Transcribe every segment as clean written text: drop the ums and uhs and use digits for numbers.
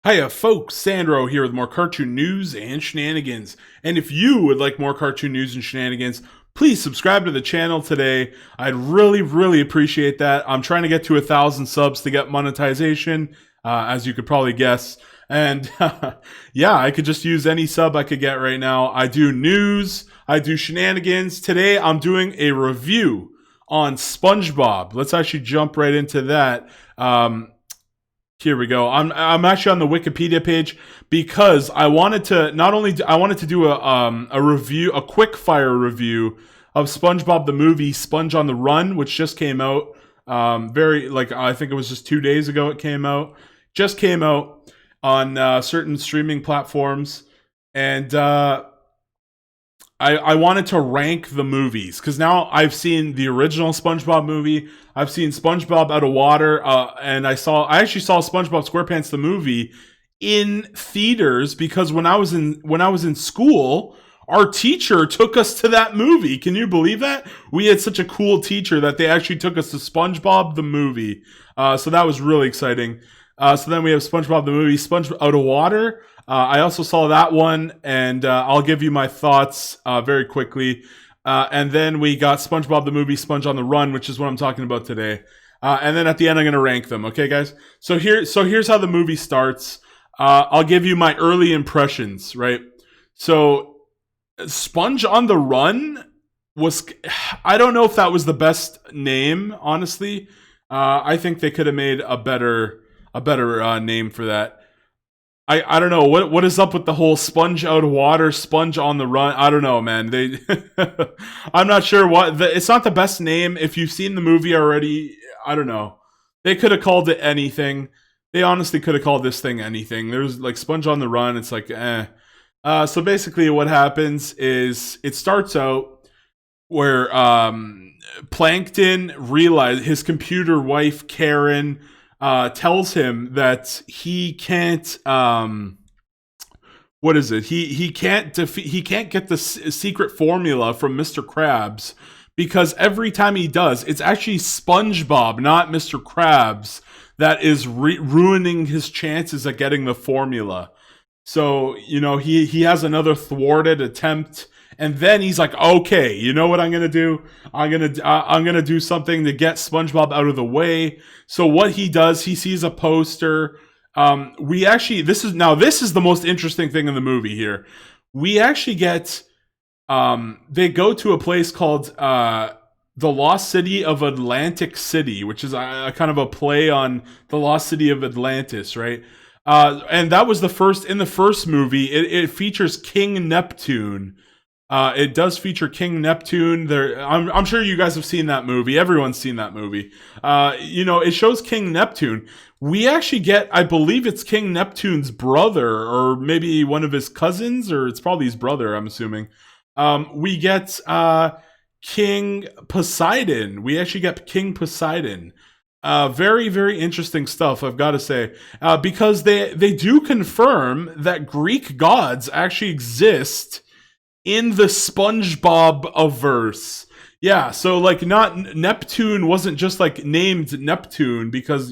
Hiya folks, Sandro here with more cartoon news and shenanigans. And if you would like more cartoon news and shenanigans, please subscribe to the channel today. I'd really appreciate that. I'm trying to get to 1,000 subs to get monetization, as you could probably guess. And yeah, I could just use any sub I could get right now. I do news, I do shenanigans. Today I'm doing a review on SpongeBob. Let's actually jump right into that. Here we go. I'm actually on the Wikipedia page because I wanted to I wanted to do a review, a quick-fire review of SpongeBob the movie, Sponge on the Run, which just came out. I think it was just 2 days ago it came out. Just came out on certain streaming platforms, and I wanted to rank the movies because now I've seen the original SpongeBob movie. I've seen SpongeBob Out of Water, and I actually saw SpongeBob SquarePants the movie in theaters because when I was in school, our teacher took us to that movie. Can you believe that? We had such a cool teacher that they actually took us to SpongeBob the movie. So that was really exciting. So then we have SpongeBob the movie, Sponge Out of Water. I also saw that one, and I'll give you my thoughts very quickly. And then we got SpongeBob the movie, Sponge on the Run, which is what I'm talking about today. And then at the end, I'm going to rank them. Okay, guys? So here's how the movie starts. I'll give you my early impressions, right? So Sponge on the Run was... I don't know if that was the best name, honestly. I think they could have made a better name for that. I don't know what is up with the whole Sponge Out of Water, Sponge on the Run. I don't know, man. I'm not sure it's not the best name. If you've seen the movie already, I don't know. They could have called it anything. They honestly could have called this thing anything. There's like Sponge on the Run. It's like So basically, what happens is it starts out where Plankton realizes his computer wife Karen tells him that he can't what is it? He can't get the secret formula from Mr. Krabs because every time he does, it's actually SpongeBob, not Mr. Krabs, that is ruining his chances at getting the formula. So, he has another thwarted attempt. And then he's like, okay, you know what I'm gonna do? I'm gonna do something to get SpongeBob out of the way. So what he does, he sees a poster. This is the most interesting thing in the movie here. We actually get, they go to a place called the Lost City of Atlantic City, which is a kind of a play on the Lost City of Atlantis, right? And that was in the first movie. It features King Neptune. It does feature King Neptune. I'm sure you guys have seen that movie. Everyone's seen that movie. It shows King Neptune. We actually get, I believe it's King Neptune's brother, or maybe one of his cousins, or it's probably his brother, I'm assuming. We get King Poseidon. We actually get King Poseidon. Very interesting stuff, I've got to say. Because they do confirm that Greek gods actually exist in the SpongeBob-averse. Yeah, so not Neptune wasn't just named Neptune because,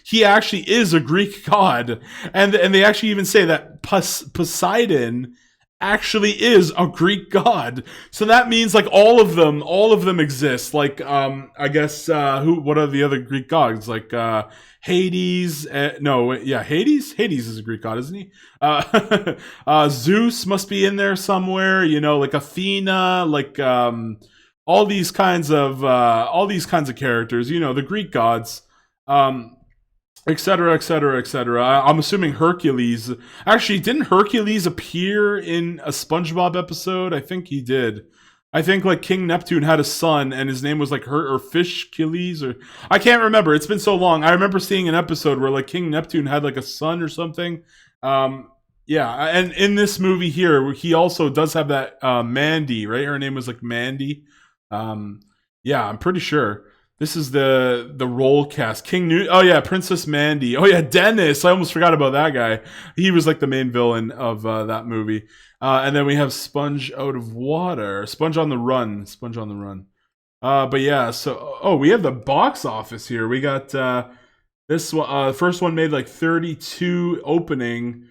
he actually is a Greek god. And they actually even say that Poseidon actually is a Greek god. So that means all of them exist. I guess what are the other Greek gods? Hades. Hades. Hades is a Greek god, isn't he? Zeus must be in there somewhere. Athena. All these kinds of characters. The Greek gods. Etc. I'm assuming Hercules. Actually, didn't Hercules appear in a SpongeBob episode? I think he did. I think King Neptune had a son, and his name was or Fishcules, or I can't remember. It's been so long. I remember seeing an episode where King Neptune had a son or something. Yeah, and in this movie here, he also does have that Mandy, right? Her name was Mandy. Yeah, I'm pretty sure. This is the role cast. Oh yeah, Princess Mandy. Oh yeah, Dennis. I almost forgot about that guy. He was the main villain of that movie. And then we have Sponge Out of Water. Sponge on the Run. Sponge on the Run. But yeah, so we have the box office here. We got This one, first one made like 32 opening.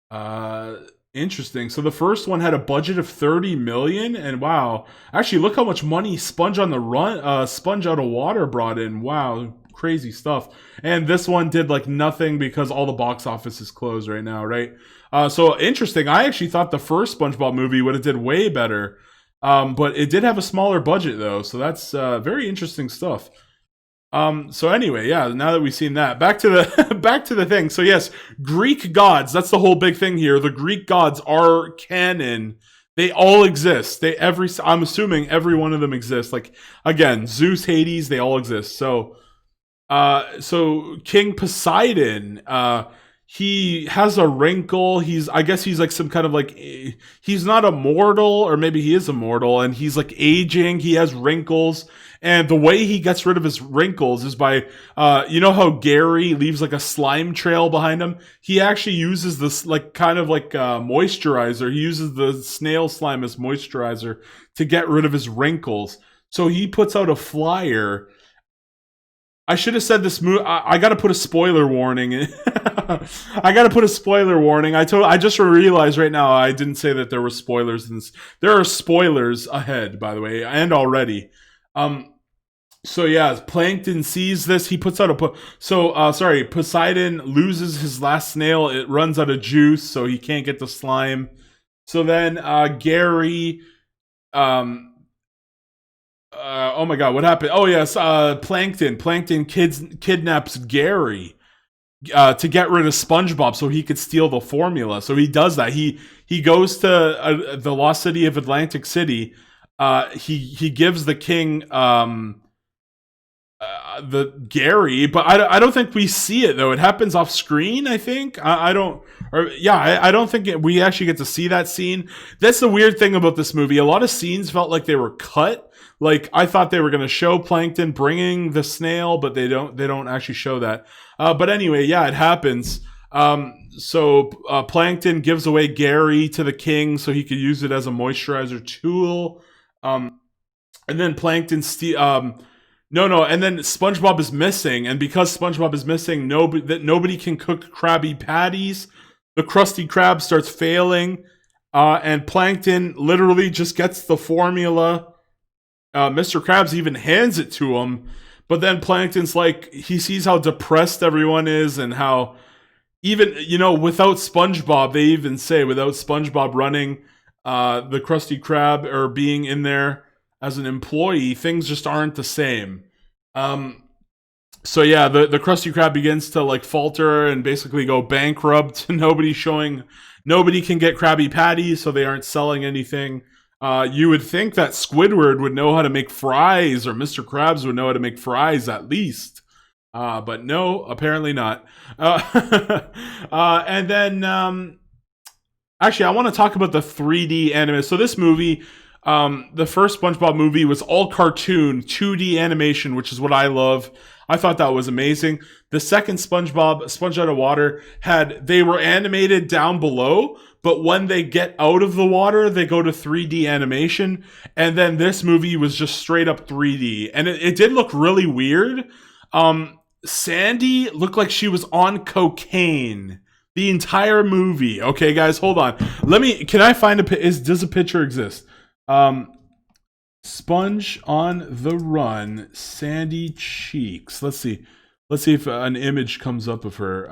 Uh, Interesting. So the first one had a budget of 30 million, and wow, actually, look how much money Sponge on the Run, Sponge Out of Water brought in. Wow, crazy stuff. And this one did like nothing because all the box office is closed right now, right? So interesting. I actually thought the first SpongeBob movie would have did way better, but it did have a smaller budget though, so that's very interesting stuff. So anyway, yeah, now that we've seen that, back to the back to the thing. So yes, Greek gods, that's the whole big thing here. The Greek gods are canon. They all exist. I'm assuming every one of them exists. Like again, Zeus, Hades, they all exist. So King Poseidon, he has a wrinkle. I guess he's like some kind of like, he's not immortal, or maybe he is immortal, and he's like aging. He has wrinkles, and the way he gets rid of his wrinkles is by, you know how Gary leaves like a slime trail behind him? He actually uses this like kind of like moisturizer. He uses the snail slime as moisturizer to get rid of his wrinkles. So he puts out a flyer. I should have said this movie. I got to put a spoiler warning. I got to put a spoiler warning. I just realized right now I didn't say that there were spoilers in this. There are spoilers ahead, by the way, and already. So yeah, Plankton sees this. He puts out Poseidon loses his last snail. It runs out of juice, so he can't get the slime. So then Gary, oh my god, what happened? Oh yes, Plankton. Plankton kidnaps Gary to get rid of SpongeBob so he could steal the formula. So he does that. He goes to the lost city of Atlantic City. He gives the king the Gary, but I don't think we see it though. It happens off screen, I think. I don't, or yeah, I don't think we actually get to see that scene. That's the weird thing about this movie. A lot of scenes felt like they were cut. Like I thought they were going to show Plankton bringing the snail, but they don't. They don't actually show that. But anyway, yeah, it happens. So Plankton gives away Gary to the king so he could use it as a moisturizer tool. And then Plankton and then SpongeBob is missing, and because SpongeBob is missing, nobody can cook Krabby Patties. The Krusty Krab starts failing, and Plankton literally just gets the formula. Mr. Krabs even hands it to him, but then Plankton's like, he sees how depressed everyone is, and how even, without SpongeBob, they even say, without SpongeBob running the Krusty Krab or being in there as an employee, things just aren't the same. So yeah, the Krusty Krab begins to like falter and basically go bankrupt. Nobody can get Krabby Patties, so they aren't selling anything. You would think that Squidward would know how to make fries, or Mr. Krabs would know how to make fries at least. But no, apparently not. And then, actually, I want to talk about the 3D anime. So this movie, the first SpongeBob movie was all cartoon, 2D animation, which is what I love. I thought that was amazing. The second SpongeBob, Sponge Out of Water, they were animated down below, but when they get out of the water, they go to 3D animation. And then this movie was just straight up 3D. And it did look really weird. Sandy looked like she was on cocaine the entire movie. Okay, guys, hold on. Can I find does a picture exist? Sponge on the Run, Sandy Cheeks. Let's see if an image comes up of her.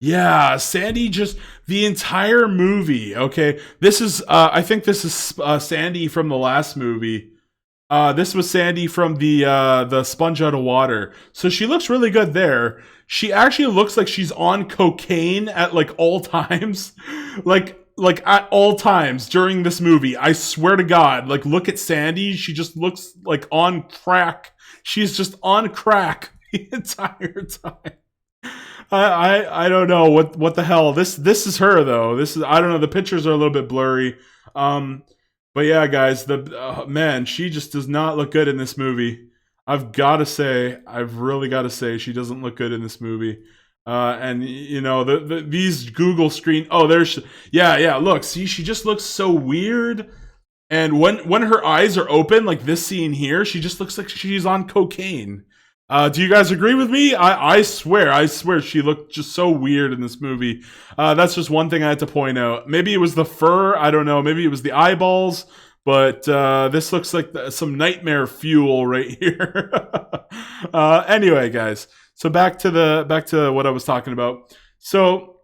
Yeah, Sandy, just the entire movie. Okay, this is I think this is Sandy from the last movie. This was Sandy from the Sponge Out of Water. So she looks really good there. She actually looks like she's on cocaine at like all times. like at all times during this movie. I swear to God, like look at Sandy. She just looks like on crack. She's just on crack the entire time. I don't know what the hell. This is her though. I don't know. The pictures are a little bit blurry. But yeah, guys, man, she just does not look good in this movie. I've really got to say, she doesn't look good in this movie. And these Google screen. Oh, yeah. Look, see, she just looks so weird. And when her eyes are open, like this scene here, she just looks like she's on cocaine. Do you guys agree with me? I swear, she looked just so weird in this movie. That's just one thing I had to point out. Maybe it was the fur. I don't know. Maybe it was the eyeballs. But this looks like some nightmare fuel right here. Anyway, guys. So back to what I was talking about. So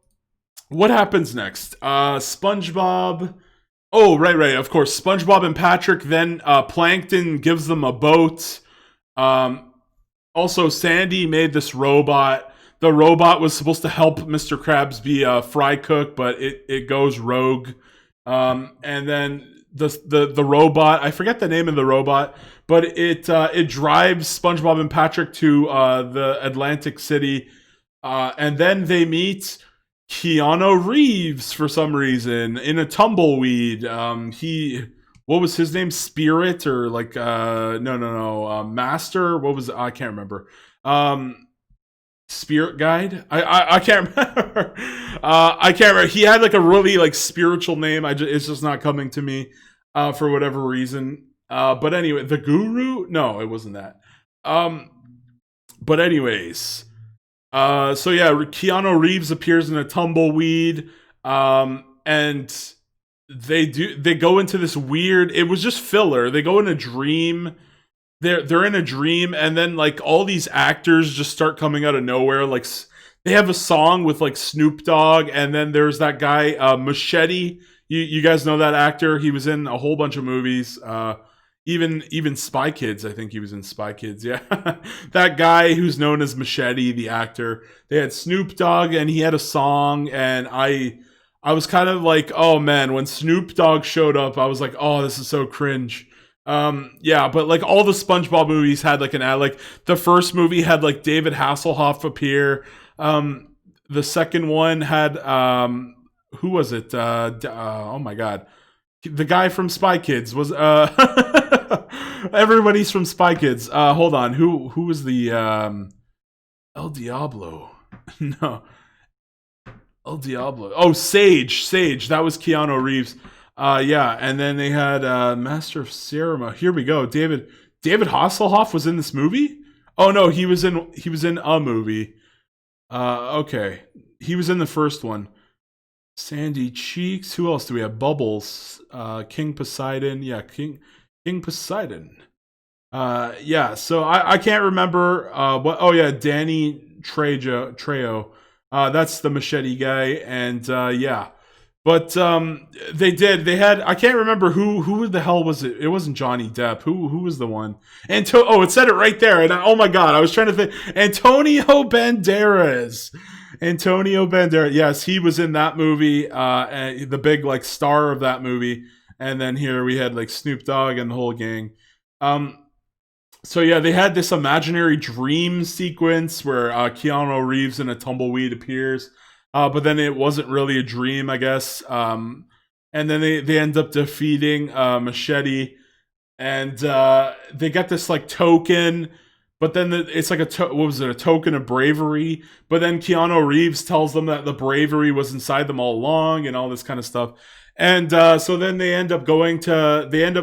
what happens next? SpongeBob. Oh, right. Of course, SpongeBob and Patrick. Then Plankton gives them a boat. Also, Sandy made this robot. The robot was supposed to help Mr. Krabs be a fry cook, but it goes rogue. And then the robot, I forget the name of the robot, but it drives SpongeBob and Patrick to the Atlantic City, and then they meet Keanu Reeves for some reason in a tumbleweed. What was his name? Spirit or like no, Master. What was I can't remember. Spirit Guide. I can't remember. I can't remember. He had like a really like spiritual name. It's just not coming to me for whatever reason. But anyway, the Guru. No, it wasn't that. But anyways, so yeah, Keanu Reeves appears in a tumbleweed, and they go into this weird. It was just filler. They go in a dream. They're in a dream, and then like all these actors just start coming out of nowhere. Like they have a song with like Snoop Dogg, and then there's that guy Machete. You guys know that actor? He was in a whole bunch of movies. Even Spy Kids. I think he was in Spy Kids. Yeah, that guy who's known as Machete, the actor. They had Snoop Dogg, and he had a song, and I was kind of like, oh man, when Snoop Dogg showed up, I was like, oh, this is so cringe. Yeah, but like all the SpongeBob movies had like an ad. Like the first movie had like David Hasselhoff appear. The second one had who was it? Oh my god, the guy from Spy Kids was everybody's from Spy Kids. Hold on, who was the El Diablo? No, El Diablo. Oh, Sage. That was Keanu Reeves. Yeah, and then they had Master of Ceremony. Here we go. David Hasselhoff was in this movie? Oh no, he was in a movie. Okay. He was in the first one. Sandy Cheeks. Who else do we have? Bubbles. King Poseidon. Yeah, King Poseidon. Yeah, so I can't remember what. Oh yeah, Danny Trejo. That's the Machete guy, and yeah. But they had I can't remember who the hell was it? It wasn't Johnny Depp. Who was the one? It said it right there. And oh my god, I was trying to think. Antonio Banderas. Yes, he was in that movie. And the big like star of that movie. And then here we had like Snoop Dogg and the whole gang. So yeah, they had this imaginary dream sequence where Keanu Reeves in a tumbleweed appears. But then it wasn't really a dream, I guess. And then they end up defeating Machete, and they get this like token. But then it's like what was it? A token of bravery. But then Keanu Reeves tells them that the bravery was inside them all along, and all this kind of stuff. And so then they end up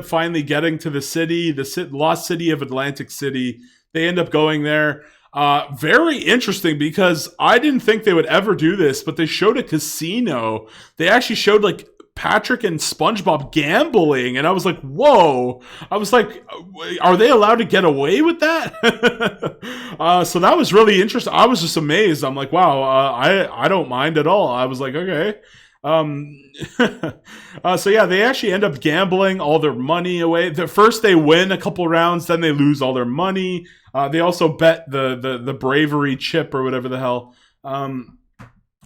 finally getting to the city, the lost city of Atlantic City. They end up going there. Very interesting because I didn't think they would ever do this, but they showed a casino. They actually showed like Patrick and SpongeBob gambling, and I was like, whoa. I was like, are they allowed to get away with that? So that was really interesting. I was just amazed. I'm like, wow, I don't mind at all. I was like, okay. So yeah, they actually end up gambling all their money away. First they win a couple rounds, then they lose all their money. They also bet the bravery chip or whatever the hell. And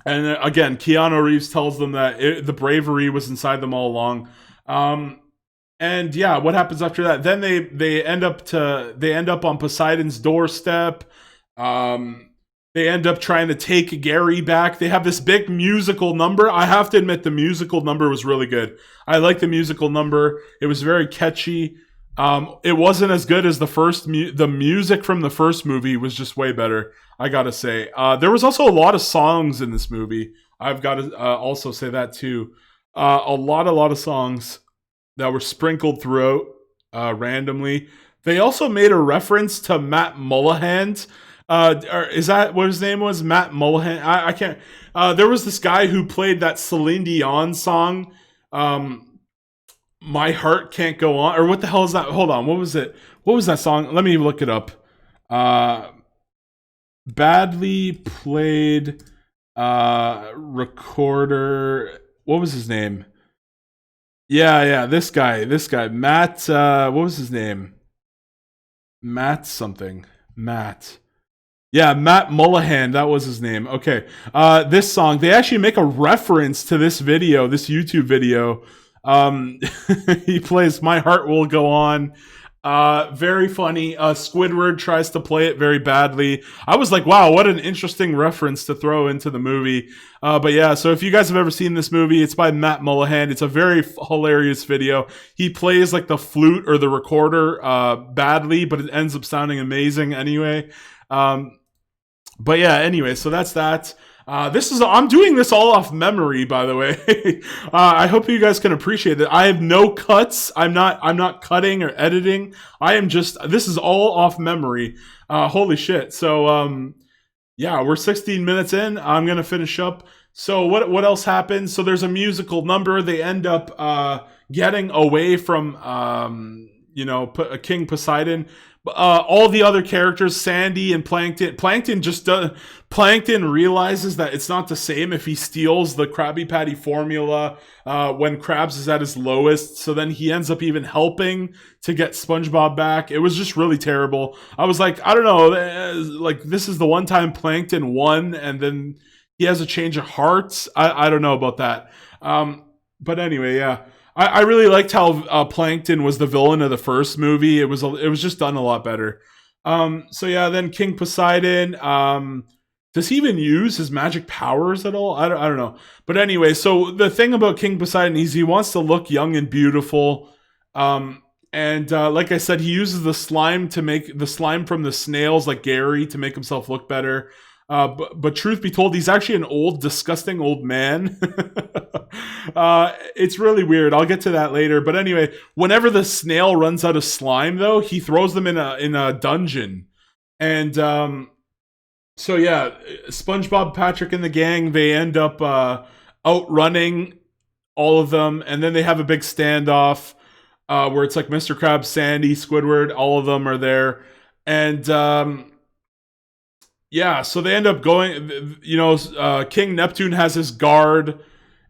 again, Keanu Reeves tells them that the bravery was inside them all along. And yeah, what happens after that? Then they end up on Poseidon's doorstep. They end up trying to take Gary back. They have this big musical number. I have to admit, the musical number was really good. I like the musical number. It was very catchy. It wasn't as good as the first. The music from the first movie was just way better, I gotta say. There was also a lot of songs in this movie. I've got to also say that too. A lot of songs that were sprinkled throughout randomly. They also made a reference to Matt Mullihan. Or is that what his name was? Matt Mullihan. I can't. There was this guy who played that Celine Dion song. My Heart Can't Go On, or what the hell is that? Hold on, what was it? What was that song? Let me look it up. Badly played recorder. What was his name? Yeah, this guy, Matt. What was his name? Matt something. Matt. Yeah, Matt Mullihan, that was his name. Okay. This song, they actually make a reference to this video, this YouTube video. He plays My Heart Will Go On. Very funny. Squidward tries to play it very badly. I was like, wow, what an interesting reference to throw into the movie. But yeah, so if you guys have ever seen this movie, it's by Matt Mullihan. It's a very hilarious video. He plays like the flute or the recorder badly, but it ends up sounding amazing anyway. But yeah, anyway, so that's that. I'm doing this all off memory, by the way. I hope you guys can appreciate that. I have no cuts. I'm not cutting or editing. This is all off memory. Holy shit. So, yeah, we're 16 minutes in. I'm going to finish up. So what else happens? So there's a musical number. They end up, getting away from, King Poseidon. All the other characters, Sandy and Plankton. Plankton realizes that it's not the same if he steals the Krabby Patty formula when Krabs is at his lowest. So then he ends up even helping to get SpongeBob back. It was just really terrible. I was like, I don't know, like this is the one time Plankton won, and then he has a change of heart. I don't know about that. But anyway, yeah. I really liked how Plankton was the villain of the first movie. It was just done a lot better. So yeah, then King Poseidon. Does he even use his magic powers at all? I don't know. But anyway, so the thing about King Poseidon is he wants to look young and beautiful. And like I said, he uses the slime from the snails, like Gary, to make himself look better. But truth be told, he's actually an old, disgusting old man. It's really weird. I'll get to that later. But anyway, whenever the snail runs out of slime, though, he throws them in a dungeon. And so yeah, SpongeBob, Patrick, and the gang, they end up outrunning all of them, and then they have a big standoff where it's like Mr. Krabs, Sandy, Squidward, all of them are there, and yeah, so they end up going, King Neptune has his guard,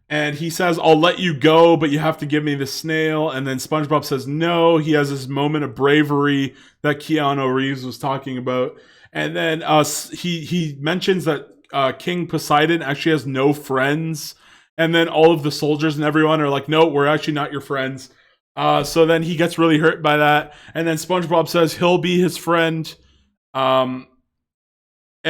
and he says, I'll let you go, but you have to give me the snail. And then SpongeBob says no. He has this moment of bravery that Keanu Reeves was talking about. And then he mentions that King Poseidon actually has no friends. And then all of the soldiers and everyone are like, no, we're actually not your friends. So then he gets really hurt by that. And then SpongeBob says he'll be his friend.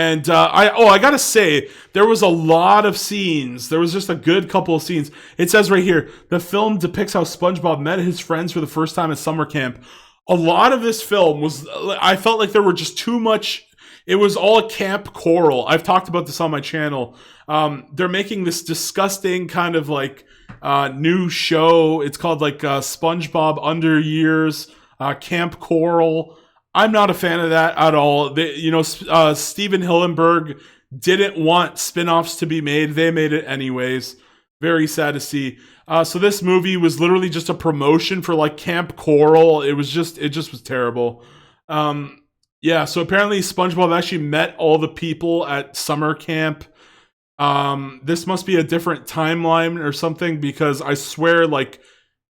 I gotta say, there was a lot of scenes. There was just a good couple of scenes. It says right here, the film depicts how SpongeBob met his friends for the first time at summer camp. A lot of this film I felt like there were just too much. It was all camp coral. I've talked about this on my channel. They're making this disgusting kind of like new show. It's called like SpongeBob Under Years, Camp Coral. I'm not a fan of that at all. Steven Hillenburg didn't want spin-offs to be made. They made it anyways. Very sad to see. So this movie was literally just a promotion for like Camp Coral. It just was terrible. Yeah, so apparently SpongeBob actually met all the people at summer camp. This must be a different timeline or something, because I swear, like,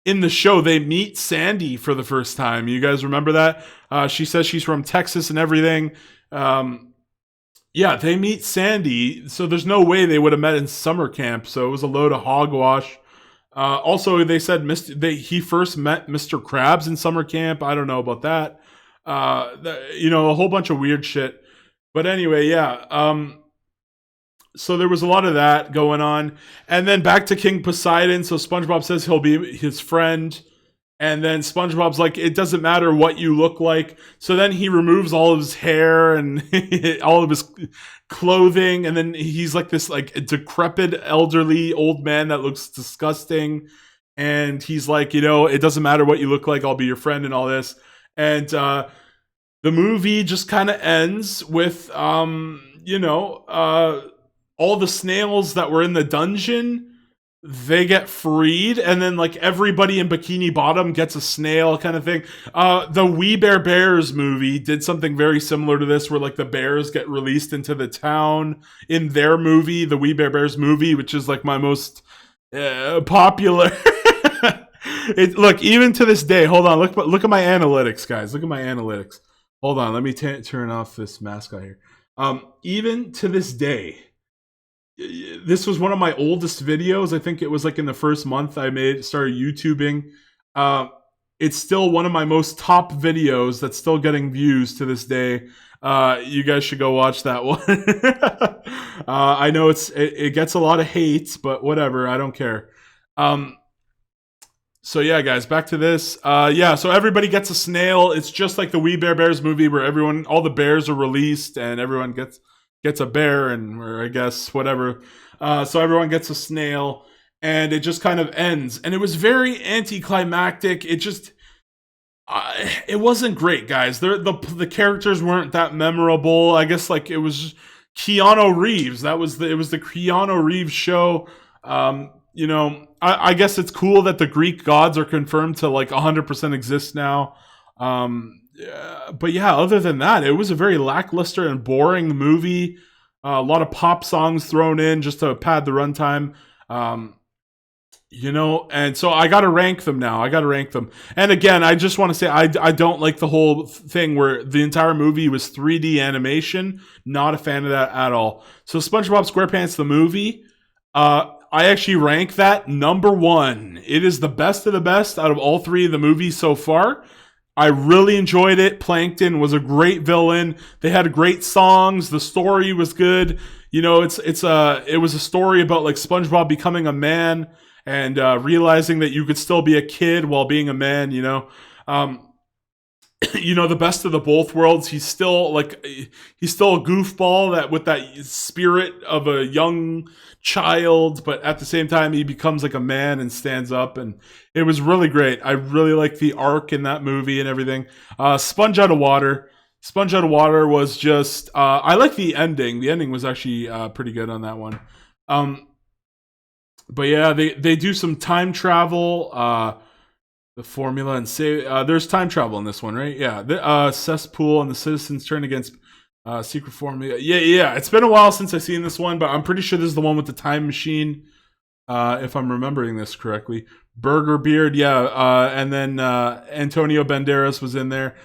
in the show, they meet Sandy for the first time. You guys remember that? She says she's from Texas and everything. Yeah, they meet Sandy, so there's no way they would have met in summer camp, so it was a load of hogwash. Also, they said he first met Mr. Krabs in summer camp. I don't know about that. A whole bunch of weird shit. But anyway, yeah. So there was a lot of that going on. And then back to King Poseidon. So SpongeBob says he'll be his friend. And then SpongeBob's like, it doesn't matter what you look like. So then he removes all of his hair and all of his clothing. And then he's like this like decrepit, elderly old man that looks disgusting. And he's like, it doesn't matter what you look like. I'll be your friend and all this. And the movie just kind of ends with, all the snails that were in the dungeon, they get freed, and then like everybody in Bikini Bottom gets a snail kind of thing. The We Bare Bears movie did something very similar to this, where like the bears get released into the town in their movie, the We Bare Bears movie, which is like my most popular. Look, even to this day, hold on, look at my analytics, guys. Look at my analytics. Hold on, let me turn off this mascot here. Even to this day, this was one of my oldest videos. I think it was like in the first month I started YouTubing. It's still one of my most top videos that's still getting views to this day. You guys should go watch that one. I know it gets a lot of hate, but whatever, I don't care. So yeah, guys, back to this. So everybody gets a snail. It's just like the We Bare Bears movie, where all the bears are released and everyone gets a bear, or I guess whatever. So everyone gets a snail, and it just kind of ends. And it was very anticlimactic. It wasn't great, guys. The characters weren't that memorable. I guess like it was Keanu Reeves. It was the Keanu Reeves show. I guess it's cool that the Greek gods are confirmed to like 100% exist now. But yeah, other than that, it was a very lackluster and boring movie. A lot of pop songs thrown in just to pad the runtime. And so I got to rank them now. And again, I just want to say I don't like the whole thing where the entire movie was 3D animation. Not a fan of that at all. So SpongeBob SquarePants the movie, I actually rank that number 1. It is the best of the best out of all 3 of the movies so far. I really enjoyed it. Plankton was a great villain. They had great songs. The story was good. It was a story about like SpongeBob becoming a man and realizing that you could still be a kid while being a man. The best of the both worlds. He's still a goofball that with that spirit of a young child, but at the same time he becomes like a man and stands up, and it was really great. I really like the arc in that movie and everything. Sponge Out of Water was just I like the ending. The ending was actually pretty good on that one. But yeah, they do some time travel. The formula and say there's time travel in this one, right? Yeah, the cesspool and the citizens turn against secret formula. Yeah. It's been a while since I've seen this one, but I'm pretty sure this is the one with the time machine, if I'm remembering this correctly. Burger Beard, yeah, and then Antonio Banderas was in there.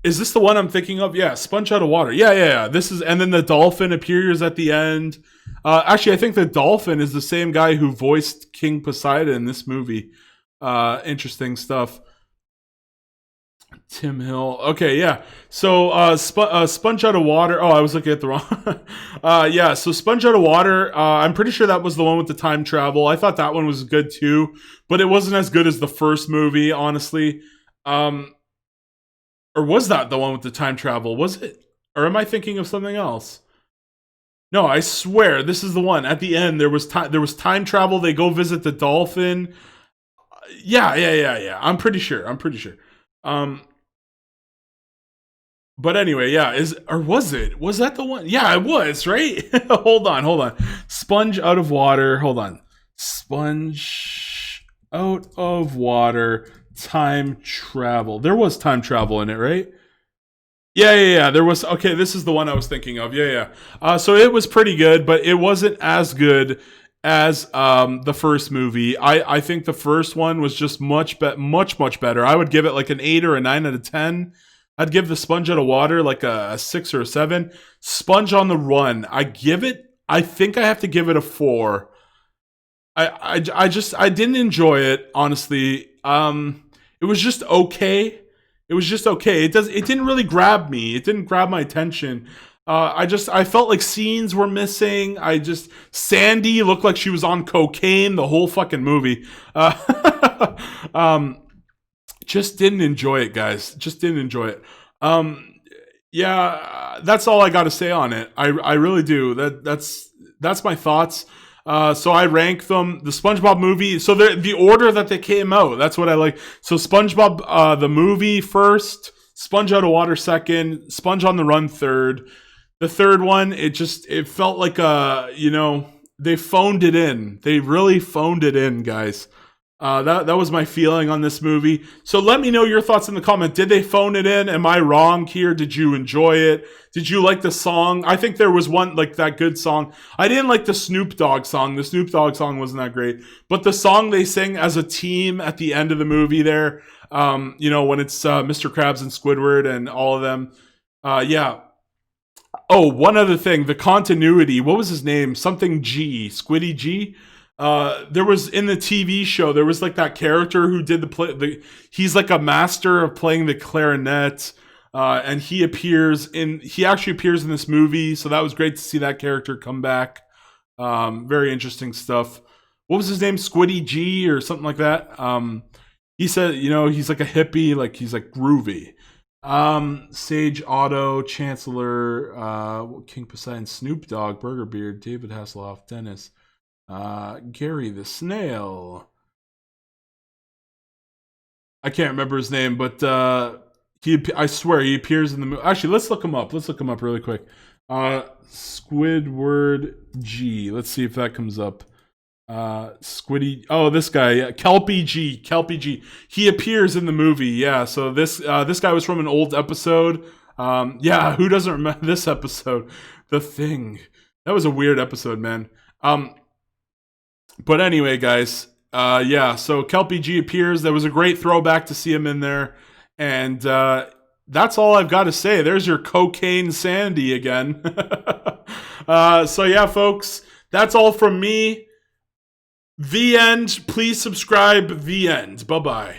Is this the one I'm thinking of? Yeah, Sponge Out of Water. Yeah. This is, and then the dolphin appears at the end. Actually, I think the dolphin is the same guy who voiced King Poseidon in this movie. Interesting stuff. Tim Hill. Okay, yeah. So Sponge Out of Water. Oh, I was looking at the wrong. Yeah, so Sponge Out of Water. I'm pretty sure that was the one with the time travel. I thought that one was good too, but it wasn't as good as the first movie, honestly. Or was that the one with the time travel? Was it? Or am I thinking of something else? No, I swear this is the one. At the end, there was time travel. They go visit the dolphin. Yeah. I'm pretty sure. But anyway, yeah, was that the one? Yeah, it was, right? Hold on. Sponge Out of Water. Hold on. Sponge Out of Water, time travel. There was time travel in it, right? Yeah. There was. Okay, this is the one I was thinking of. Yeah. So it was pretty good, but it wasn't as good as the first movie. I think the first one was just much better. I would give it like an 8 or a 9 out of 10. I'd give the Sponge Out of Water like a 6 or a 7. Sponge on the Run, I think I have to give it a 4. I didn't enjoy it, honestly. It was just okay. It didn't really grab me. It didn't grab my attention. I felt like scenes were missing. Sandy looked like she was on cocaine the whole fucking movie. Just didn't enjoy it, guys. Just didn't enjoy it. Yeah, that's all I got to say on it. I really do. That's my thoughts. So I rank them. The SpongeBob movie. So the order that they came out. That's what I like. So SpongeBob, the movie first. Sponge Out of Water second. Sponge on the Run third. The third one, it felt like they phoned it in. They really phoned it in, guys. That was my feeling on this movie. So let me know your thoughts in the comment. Did they phone it in? Am I wrong here? Did you enjoy it? Did you like the song? I think there was one, like, that good song. I didn't like the Snoop Dogg song. The Snoop Dogg song wasn't that great. But the song they sing as a team at the end of the movie there, when it's Mr. Krabs and Squidward and all of them. Yeah. Oh, one other thing. The continuity. What was his name? Something G. Squiddy G? There was in the TV show, there was like that character who did he's like a master of playing the clarinet, and he actually appears in this movie, so that was great to see that character come back. Very interesting stuff. What was his name? Squiddy G or something like that. He said, he's like a hippie, like he's like groovy. Sage Otto, Chancellor, King Poseidon, Snoop Dogg, Burger Beard, David Hasselhoff, Dennis. Gary the Snail. I can't remember his name, but I swear he appears in the movie. Actually, let's look him up. Let's look him up really quick. Squidward G. Let's see if that comes up. Squiddy. Oh, this guy, Kelpie G. He appears in the movie. Yeah. So this guy was from an old episode. Yeah. Who doesn't remember this episode? The Thing. That was a weird episode, man. But anyway, guys, so Kelpie G appears. There was a great throwback to see him in there. And that's all I've got to say. There's your Cocaine Sandy again. So yeah, folks, that's all from me. The end. Please subscribe. The end. Bye-bye.